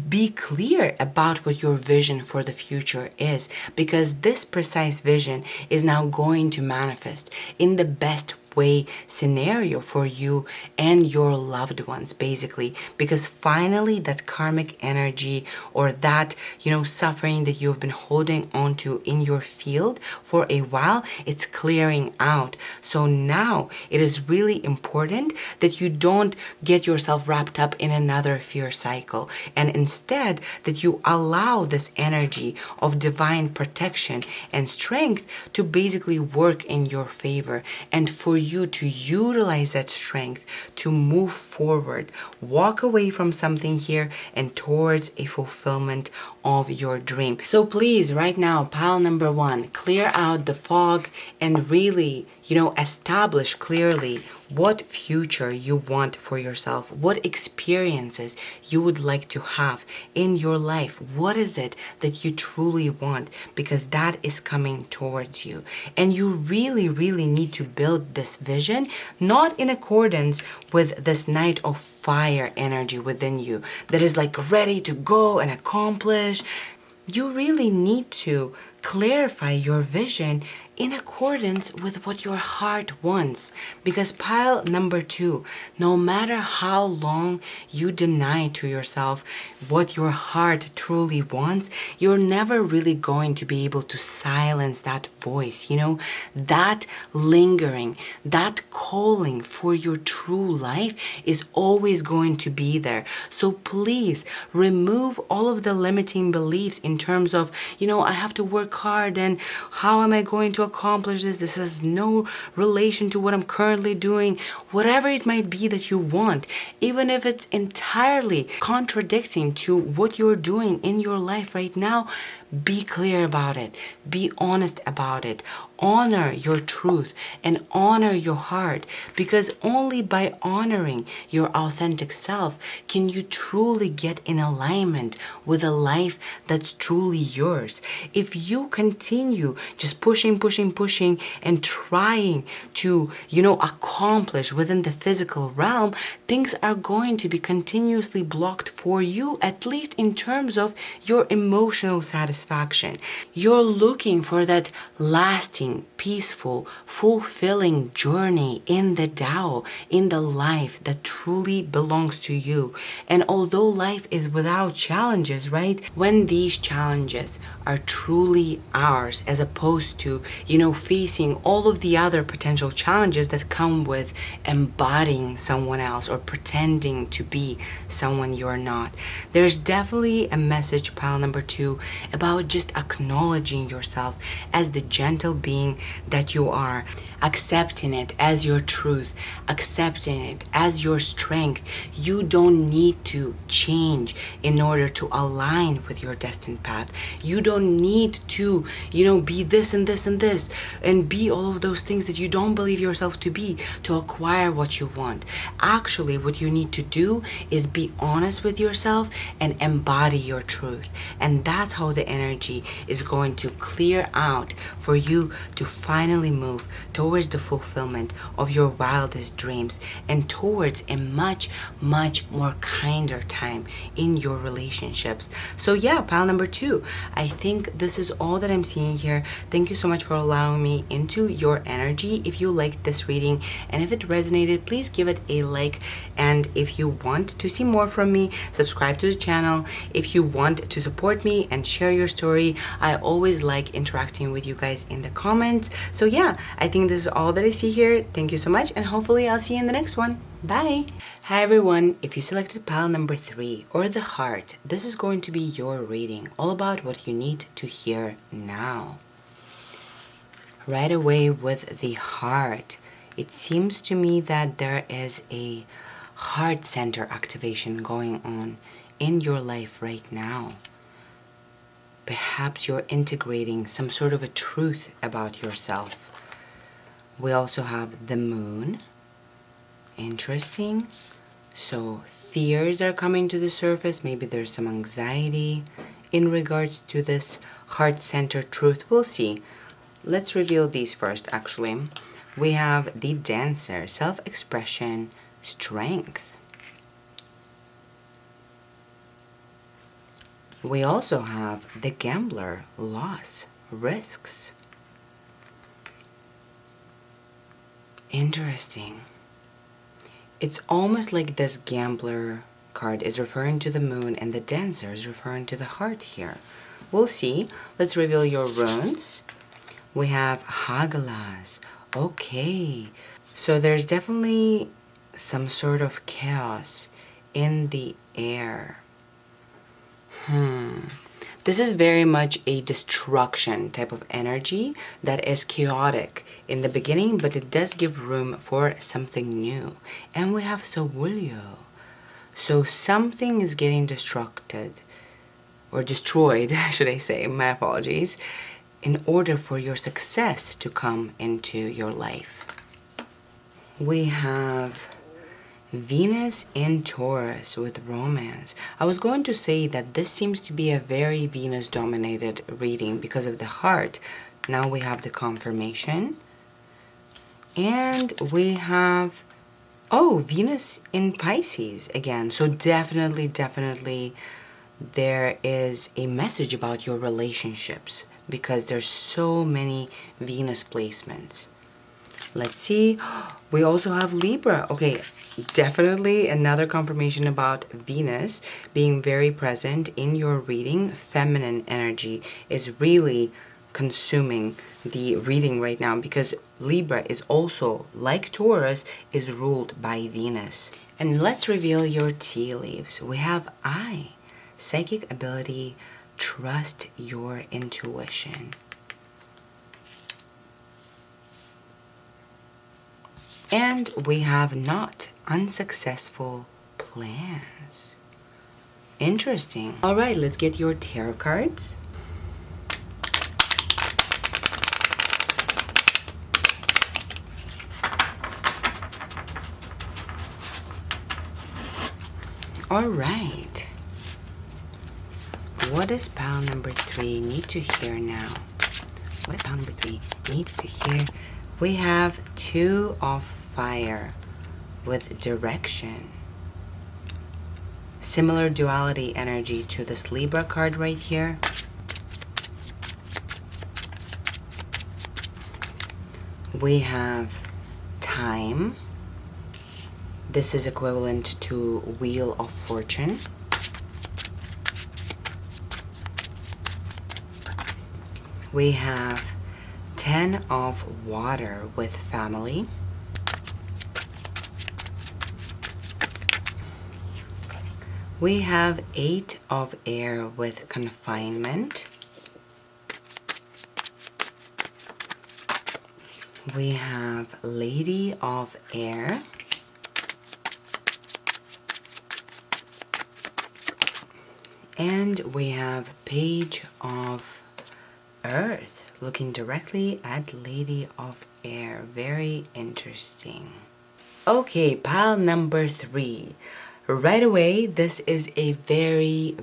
be clear about what your vision for the future is, because this precise vision is now going to manifest in the best way scenario for you and your loved ones, basically, because finally that karmic energy or that suffering that you've been holding on to in your field for a while, it's clearing out. So now it is really important that you don't get yourself wrapped up in another fear cycle, and instead that you allow this energy of divine protection and strength to basically work in your favor, and for you to utilize that strength to move forward, walk away from something here and towards a fulfillment of your dream. So please, right now, pile number 1, clear out the fog and really establish clearly what future you want for yourself, what experiences you would like to have in your life. What is it that you truly want? Because that is coming towards you. And you really, really need to build this vision, not in accordance with this Knight of Fire energy within you that is like ready to go and accomplish. You really need to clarify your vision in accordance with what your heart wants. Because pile number 2, no matter how long you deny to yourself what your heart truly wants, you're never really going to be able to silence that voice, that lingering, that calling for your true life is always going to be there. So please remove all of the limiting beliefs in terms of, I have to work hard and how am I going to accomplish this? This has no relation to what I'm currently doing. Whatever it might be that you want, even if it's entirely contradicting to what you're doing in your life right now, be clear about it. Be honest about it. Honor your truth and honor your heart, because only by honoring your authentic self can you truly get in alignment with a life that's truly yours. If you continue just pushing and trying to, accomplish within the physical realm, things are going to be continuously blocked for you, at least in terms of your emotional satisfaction. You're looking for that lasting, peaceful, fulfilling journey in the Tao, in the life that truly belongs to you. And although life is without challenges, right? When these challenges are truly ours, as opposed to, facing all of the other potential challenges that come with embodying someone else or pretending to be someone you're not. There's definitely a message, pile number 2, about just acknowledging yourself as the gentle being that you are, accepting it as your truth, accepting it as your strength. You don't need to change in order to align with your destined path. You don't need to, be this and this and this and be all of those things that you don't believe yourself to be to acquire what you want. Actually, what you need to do is be honest with yourself and embody your truth. And that's how the energy is going to clear out for you to finally move towards the fulfillment of your wildest dreams and towards a much, much more kinder time in your relationships. So yeah, pile number 2, I think this is all that I'm seeing here. Thank you so much for allowing me into your energy. If you liked this reading and if it resonated, please give it a like. And if you want to see more from me, subscribe to the channel. If you want to support me and share your story, I always like interacting with you guys in the comments. So yeah, I think this is all that I see here. Thank you so much, and hopefully I'll see you in the next one. Bye! Hi everyone, if you selected pile number 3 or the heart, this is going to be your reading, all about what you need to hear now. Right away with the heart, it seems to me that there is a heart center activation going on in your life right now. Perhaps you're integrating some sort of a truth about yourself. We also have the moon. Interesting. So fears are coming to the surface. Maybe there's some anxiety in regards to this heart center truth. We'll see. Let's reveal these first, actually. We have the Dancer, self-expression, strength. We also have the Gambler, loss, risks. Interesting. It's almost like this Gambler card is referring to the moon and the Dancer is referring to the heart here. We'll see. Let's reveal your runes. We have Hagelas. Okay. So there's definitely some sort of chaos in the air. This is very much a destruction type of energy that is chaotic in the beginning, but it does give room for something new. And we have Sowulio. So something is getting destructed, or destroyed, should I say, my apologies. in order for your success to come into your life. We have Venus in Taurus with romance. I was going to say that this seems to be a very Venus dominated reading because of the heart. Now we have the confirmation. And we have, oh, Venus in Pisces again. So definitely there is a message about your relationships because there's so many Venus placements. Let's see. We also have Libra. Okay, definitely another confirmation about Venus being very present in your reading. Feminine energy is really consuming the reading right now because Libra is also, like Taurus, is ruled by Venus. And let's reveal your tea leaves. We have I, psychic ability, trust your intuition. And we have not, unsuccessful plans. Interesting. All right, let's get your tarot cards. All right. What does pile number 3 need to hear now? What does pile number 3 need to hear? We have 2 of fire with direction. Similar duality energy to this Libra card right here. We have time. This is equivalent to Wheel of Fortune. We have 10 of water with family. We have 8 of air with confinement. We have Lady of Air. And we have Page of Earth, looking directly at Lady of Air. Very interesting. Okay, pile number 3. Right away, this is a very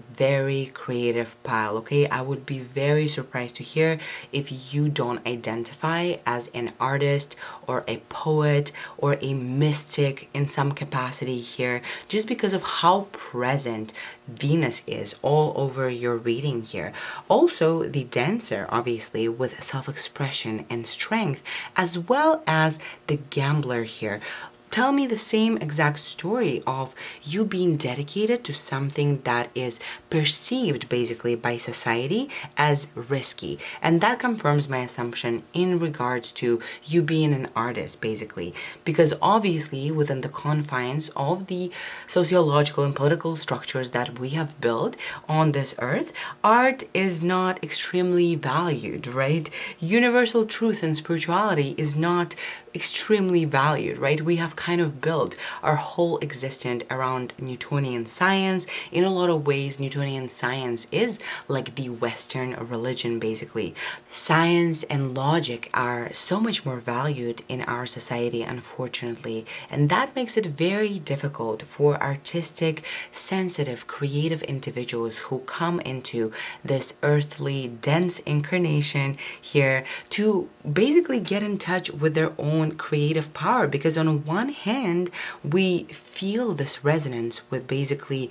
creative pile, okay? I would be very surprised to hear if you don't identify as an artist or a poet or a mystic in some capacity here, just because of how present Venus is all over your reading here. Also, the dancer, obviously, with self-expression and strength, as well as the gambler here. Tell me the same exact story of you being dedicated to something that is perceived basically by society as risky. And that confirms my assumption in regards to you being an artist basically. Because obviously within the confines of the sociological and political structures that we have built on this earth, art is not extremely valued, right? Universal truth and spirituality is not extremely valued, right? We have kind of built our whole existence around Newtonian science. In a lot of ways, Newtonian science is like the Western religion, basically. Science and logic are so much more valued in our society, unfortunately, and that makes it very difficult for artistic, sensitive, creative individuals who come into this earthly, dense incarnation here to basically get in touch with their own creative power. Because on one hand, we feel this resonance with basically,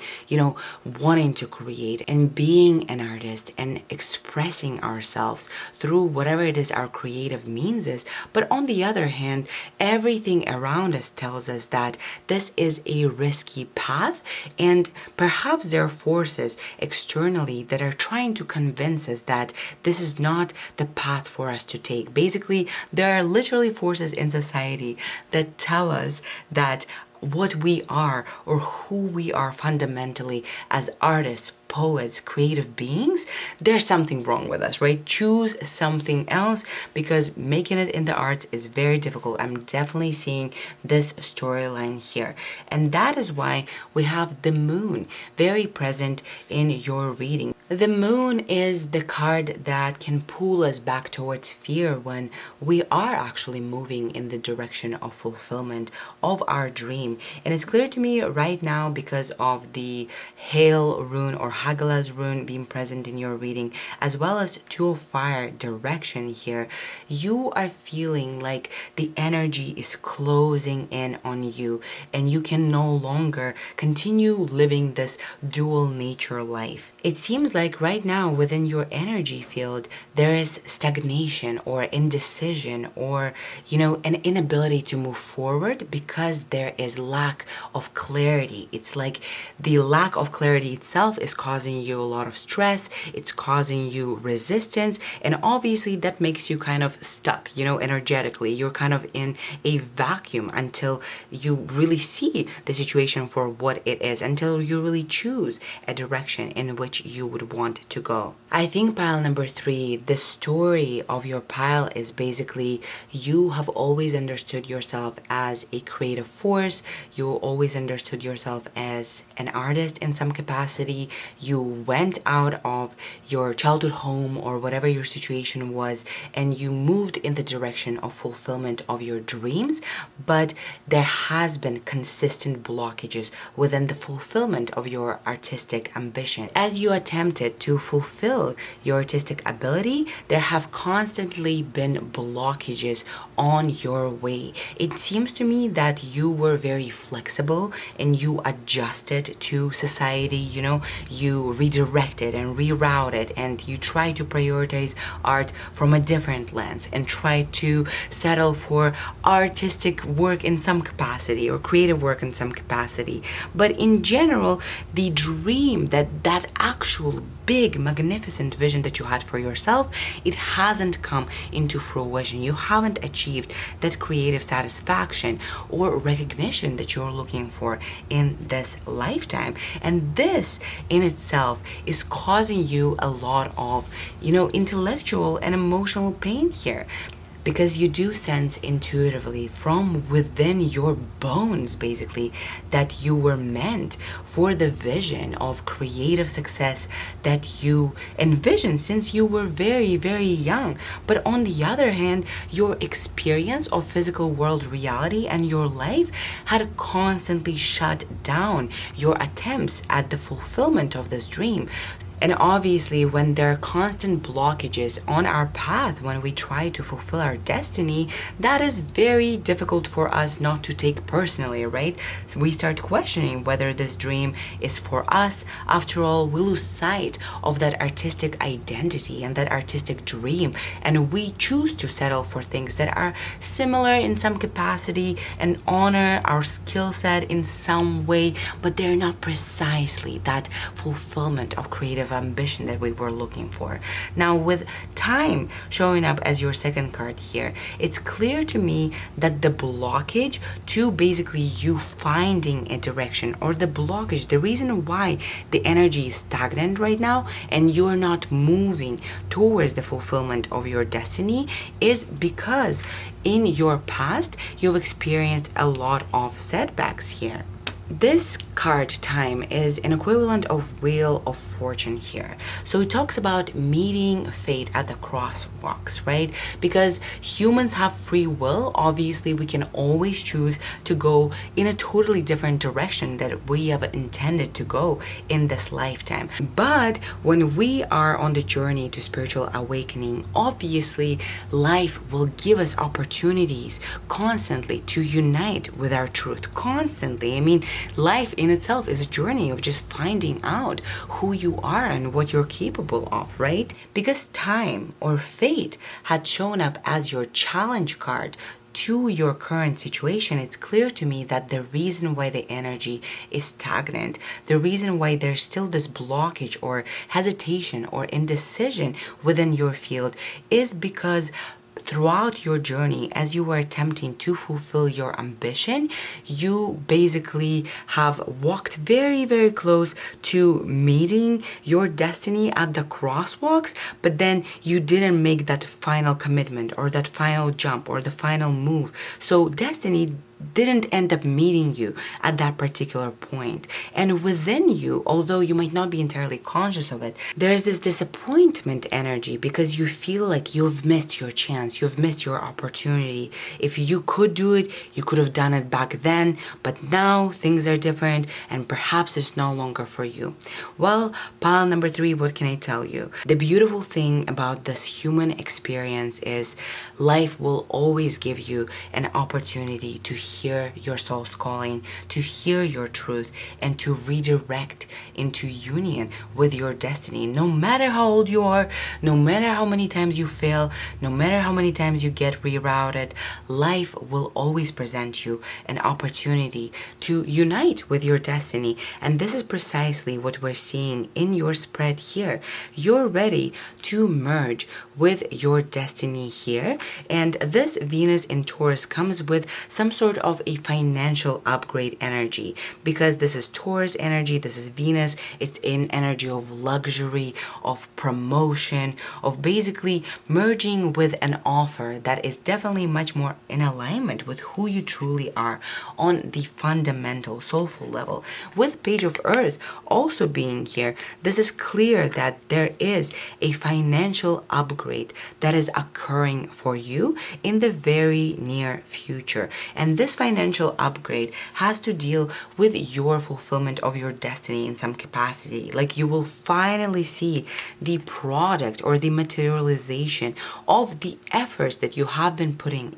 wanting to create and being an artist and expressing ourselves through whatever it is our creative means is. But on the other hand, everything around us tells us that this is a risky path, and perhaps there are forces externally that are trying to convince us that this is not the path for us to take. Basically, there are literally forces in society that tell us that what we are or who we are fundamentally as artists, poets, creative beings, there's something wrong with us, right? Choose something else, because making it in the arts is very difficult. I'm definitely seeing this storyline here. And that is why we have the moon very present in your reading. The moon is the card that can pull us back towards fear when we are actually moving in the direction of fulfillment of our dream. And it's clear to me right now, because of the Hail rune or Hagala's rune being present in your reading, as well as Two of Fire direction here, you are feeling like the energy is closing in on you and you can no longer continue living this dual nature life. It seems like right now within your energy field, there is stagnation or indecision or, an inability to move forward because there is lack of clarity. It's like the lack of clarity itself is causing you a lot of stress. It's causing you resistance. And obviously that makes you kind of stuck, energetically. You're kind of in a vacuum until you really see the situation for what it is, until you really choose a direction in which you would want to go. I think pile number 3, the story of your pile is basically you have always understood yourself as a creative force. You always understood yourself as an artist in some capacity. You went out of your childhood home or whatever your situation was and you moved in the direction of fulfillment of your dreams, but there has been consistent blockages within the fulfillment of your artistic ambition. As you attempted to fulfill your artistic ability, there have constantly been blockages on your way. It seems to me that you were very flexible and you adjusted to society, you redirected and rerouted and you tried to prioritize art from a different lens and tried to settle for artistic work in some capacity or creative work in some capacity. But in general, the dream, that actual big magnificent vision that you had for yourself, it hasn't come into fruition. You haven't achieved that creative satisfaction or recognition that you're looking for in this lifetime. And this in itself is causing you a lot of, intellectual and emotional pain here. Because you do sense intuitively from within your bones, basically, that you were meant for the vision of creative success that you envisioned since you were very, very young. But on the other hand, your experience of physical world reality and your life had constantly shut down your attempts at the fulfillment of this dream. And obviously, when there are constant blockages on our path, when we try to fulfill our destiny, that is very difficult for us not to take personally, right? So we start questioning whether this dream is for us. After all, we lose sight of that artistic identity and that artistic dream, and we choose to settle for things that are similar in some capacity and honor our skill set in some way, but they're not precisely that fulfillment of creative ambition that we were looking for. Now, with time showing up as your second card here, it's clear to me that the blockage to basically you finding a direction, or the blockage, the reason why the energy is stagnant right now and you're not moving towards the fulfillment of your destiny, is because in your past you've experienced a lot of setbacks here. This card time is an equivalent of Wheel of Fortune here. So it talks about meeting fate at the crosswalks, right? Because humans have free will. Obviously, we can always choose to go in a totally different direction that we have intended to go in this lifetime. But when we are on the journey to spiritual awakening, obviously life will give us opportunities constantly to unite with our truth. Constantly. I mean, life in itself is a journey of just finding out who you are and what you're capable of, right? Because time or fate had shown up as your challenge card to your current situation, it's clear to me that the reason why the energy is stagnant, the reason why there's still this blockage or hesitation or indecision within your field, is because throughout your journey, as you were attempting to fulfill your ambition, you basically have walked very, very close to meeting your destiny at the crosswalks, but then you didn't make that final commitment or that final jump or the final move. So destiny didn't end up meeting you at that particular point. And within you, although you might not be entirely conscious of it, there's this disappointment energy because you feel like you've missed your chance, you've missed your opportunity. If you could do it, you could have done it back then, but now things are different and perhaps it's no longer for you. Well, pile number 3, what can I tell you? The beautiful thing about this human experience is life will always give you an opportunity to hear your soul's calling, to hear your truth, and to redirect into union with your destiny. No matter how old you are, no matter how many times you fail, no matter how many times you get rerouted, life will always present you an opportunity to unite with your destiny. And this is precisely what we're seeing in your spread here. You're ready to merge with your destiny here. And this Venus in Taurus comes with some sort of a financial upgrade energy, because this is Taurus energy, this is Venus. It's an energy of luxury, of promotion, of basically merging with an offer that is definitely much more in alignment with who you truly are on the fundamental soulful level. With Page of Earth also being here, this is clear that there is a financial upgrade that is occurring for you in the very near future. And this financial upgrade has to deal with your fulfillment of your destiny in some capacity. Like, you will finally see the product or the materialization of the efforts that you have been putting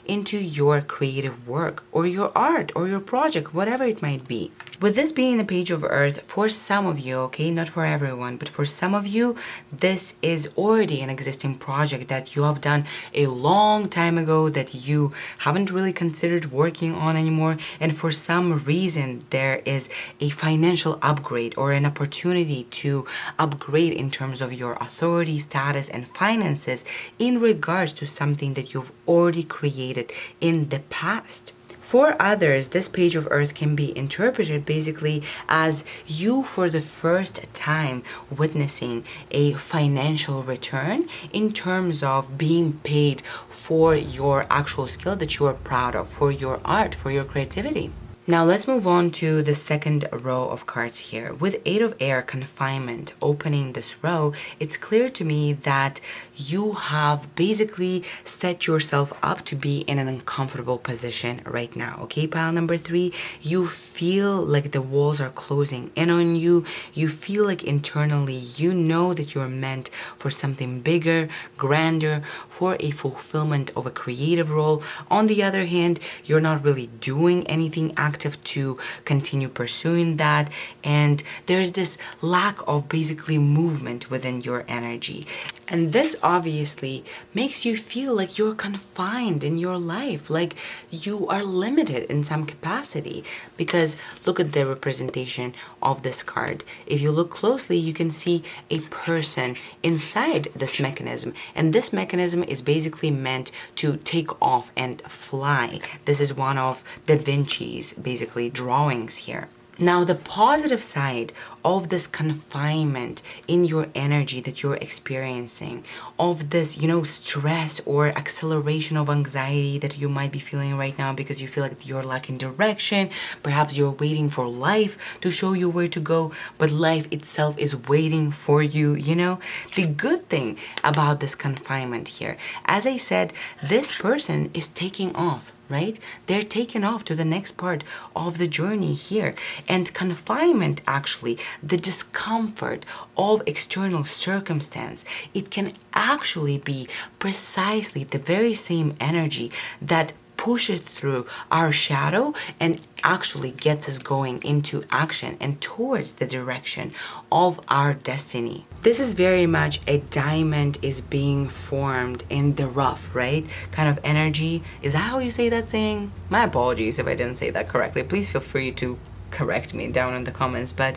into your creative work or your art or your project, whatever it might be. With this being the Page of Earth, for some of you, okay, not for everyone, but for some of you, this is already an existing project that you have done a long time ago that you haven't really considered working on anymore. And for some reason, there is a financial upgrade or an opportunity to upgrade in terms of your authority, status, and finances in regards to something that you've already created in the past. For others, this Page of Earth can be interpreted basically as you for the first time witnessing a financial return in terms of being paid for your actual skill that you are proud of, for your art, for your creativity. Now let's move on to the second row of cards here. With 8 of Air, confinement, opening this row, it's clear to me that you have basically set yourself up to be in an uncomfortable position right now. Okay, pile number 3, you feel like the walls are closing in on you. You feel like internally you know that you're meant for something bigger, grander, for a fulfillment of a creative role. On the other hand, you're not really doing anything active to continue pursuing that, and there's this lack of basically movement within your energy. And this obviously makes you feel like you're confined in your life, like you are limited in some capacity. Because look at the representation of this card. If you look closely, you can see a person inside this mechanism. And this mechanism is basically meant to take off and fly. This is one of Da Vinci's basically drawings here. Now, the positive side of this confinement in your energy that you're experiencing, of this, stress or acceleration of anxiety that you might be feeling right now because you feel like you're lacking direction, perhaps you're waiting for life to show you where to go, but life itself is waiting for you, The good thing about this confinement here, as I said, this person is taking off. Right? They're taken off to the next part of the journey here. And confinement, actually, the discomfort of external circumstance, it can actually be precisely the very same energy that pushes through our shadow and actually gets us going into action and towards the direction of our destiny. This is very much a diamond is being formed in the rough, right? Kind of energy. Is that how you say that saying? My apologies if I didn't say that correctly. Please feel free to correct me down in the comments. But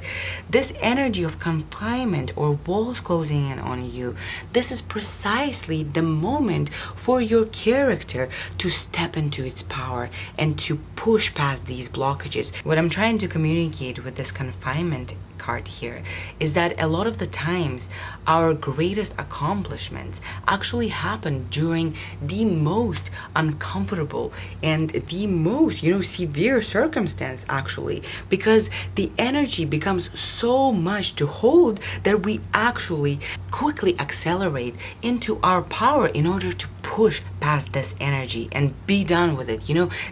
this energy of confinement or walls closing in on you, this is precisely the moment for your character to step into its power and to push past these blockages. What I'm trying to communicate with this confinement card here is that a lot of the times our greatest accomplishments actually happen during the most uncomfortable and the most, severe circumstance, actually, because the energy becomes so much to hold that we actually quickly accelerate into our power in order to push past this energy and be done with it.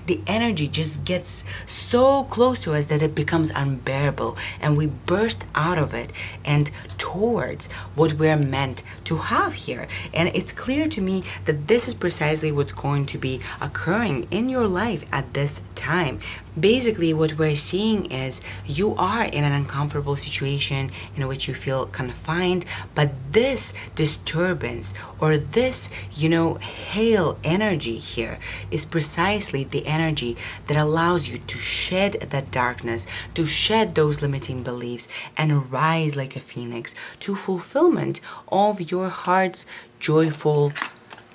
The energy just gets so close to us that it becomes unbearable, and we burst out of it and towards what we're meant to have here. And it's clear to me that this is precisely what's going to be occurring in your life at this time. Basically, what we're seeing is you are in an uncomfortable situation in which you feel confined, but this disturbance or this, hail energy here is precisely the energy that allows you to shed that darkness, to shed those limiting beliefs, and rise like a phoenix to fulfillment of your heart's joyful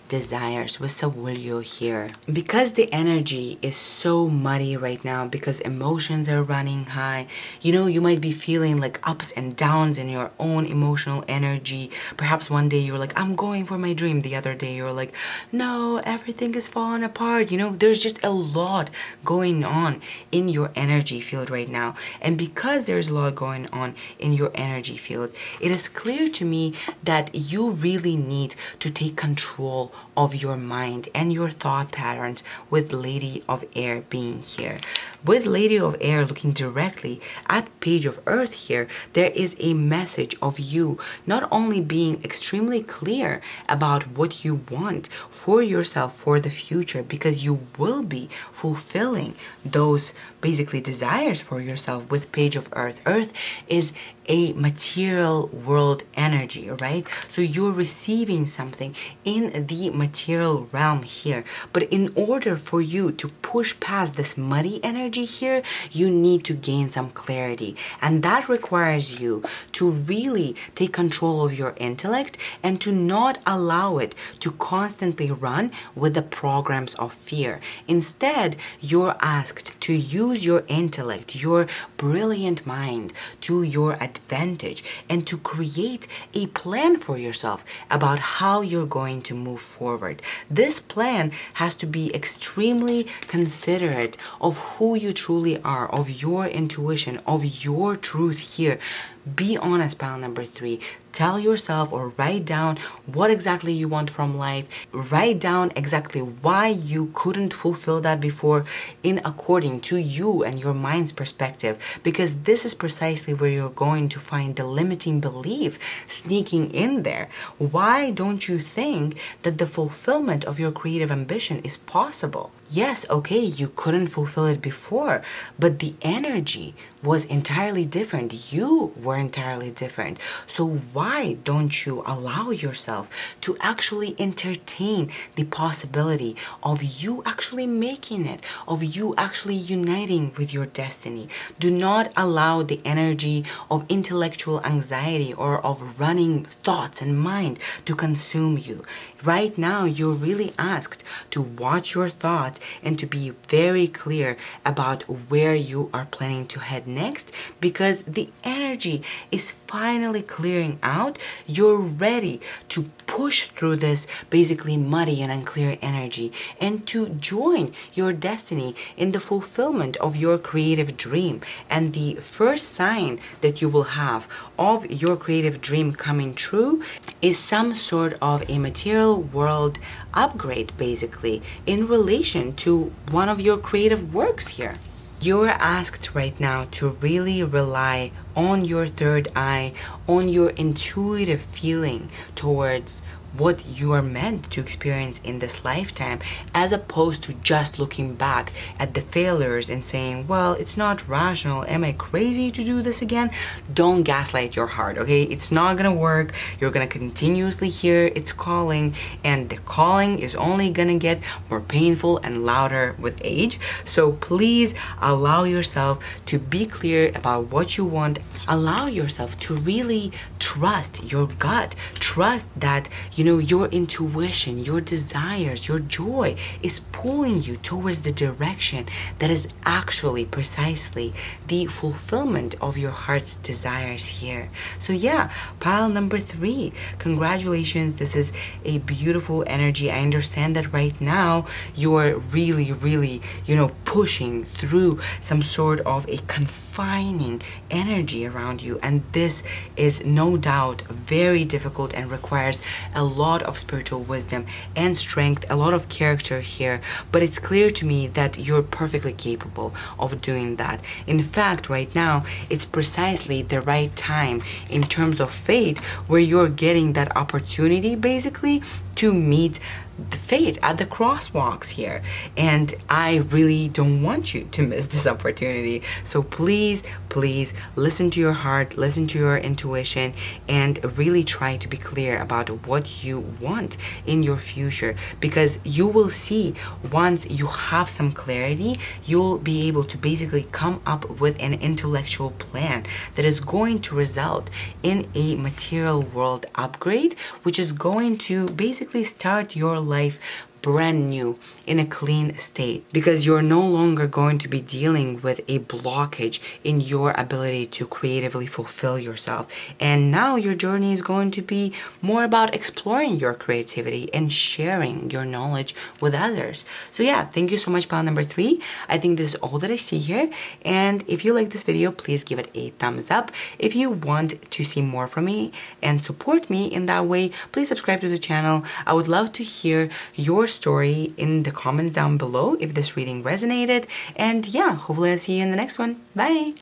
desires with Sawulyo here. Because the energy is so muddy right now, because emotions are running high, you might be feeling like ups and downs in your own emotional energy. Perhaps one day you're like, I'm going for my dream. The other day you're like, no, everything is falling apart. There's just a lot going on in your energy field right now. And because there's a lot going on in your energy field, it is clear to me that you really need to take control of your mind and your thought patterns with Lady of Air being here. With Lady of Air looking directly at Page of Earth here, there is a message of you not only being extremely clear about what you want for yourself for the future, because you will be fulfilling those basically desires for yourself with Page of Earth. Earth is a material world energy, right? So you're receiving something in the material realm here. But in order for you to push past this muddy energy here, you need to gain some clarity. And that requires you to really take control of your intellect and to not allow it to constantly run with the programs of fear. Instead, you're asked to use your intellect, your brilliant mind, to your advantage, and to create a plan for yourself about how you're going to move forward. This plan has to be extremely considerate of who you truly are, of your intuition, of your truth here. Be honest, pile number 3. Tell yourself or write down what exactly you want from life. Write down exactly why you couldn't fulfill that before in according to you and your mind's perspective, because this is precisely where you're going to find the limiting belief sneaking in there. Why don't you think that the fulfillment of your creative ambition is possible? Yes, okay, you couldn't fulfill it before, but the energy was entirely different. You were entirely different. So why don't you allow yourself to actually entertain the possibility of you actually making it, of you actually uniting with your destiny? Do not allow the energy of intellectual anxiety or of running thoughts and mind to consume you. Right now, you're really asked to watch your thoughts and to be very clear about where you are planning to head next, because the energy is finally clearing out. You're ready to push through this basically muddy and unclear energy and to join your destiny in the fulfillment of your creative dream. And the first sign that you will have of your creative dream coming true is some sort of a material world upgrade, basically, in relation to one of your creative works here. You're asked right now to really rely on your third eye, on your intuitive feeling towards what you are meant to experience in this lifetime, as opposed to just looking back at the failures and saying, well, it's not rational. Am I crazy to do this again? Don't gaslight your heart, okay? It's not gonna work. You're gonna continuously hear its calling, and the calling is only gonna get more painful and louder with age. So please allow yourself to be clear about what you want. Allow yourself to really trust your gut. Trust that, your intuition, your desires, your joy is pulling you towards the direction that is actually precisely the fulfillment of your heart's desires here. So yeah, pile number 3, congratulations. This is a beautiful energy. I understand that right now you're really, pushing through some sort of a confining energy around you, and this is no doubt very difficult and requires a lot of spiritual wisdom and strength, a lot of character here, but it's clear to me that you're perfectly capable of doing that. In fact, right now it's precisely the right time in terms of fate, where you're getting that opportunity basically to meet the fate at the crosswalks here, and I really don't want you to miss this opportunity. So please listen to your heart, listen to your intuition, and really try to be clear about what you want in your future, because you will see, once you have some clarity, you'll be able to basically come up with an intellectual plan that is going to result in a material world upgrade, which is going to basically start your life brand new in a clean state, because you're no longer going to be dealing with a blockage in your ability to creatively fulfill yourself. And now your journey is going to be more about exploring your creativity and sharing your knowledge with others. So yeah, thank you so much, pile number 3. I think this is all that I see here, and if you like this video, please give it a thumbs up. If you want to see more from me and support me in that way, please subscribe to the channel. I would love to hear your story in the comments down below if this reading resonated, and yeah, hopefully I'll see you in the next one. Bye.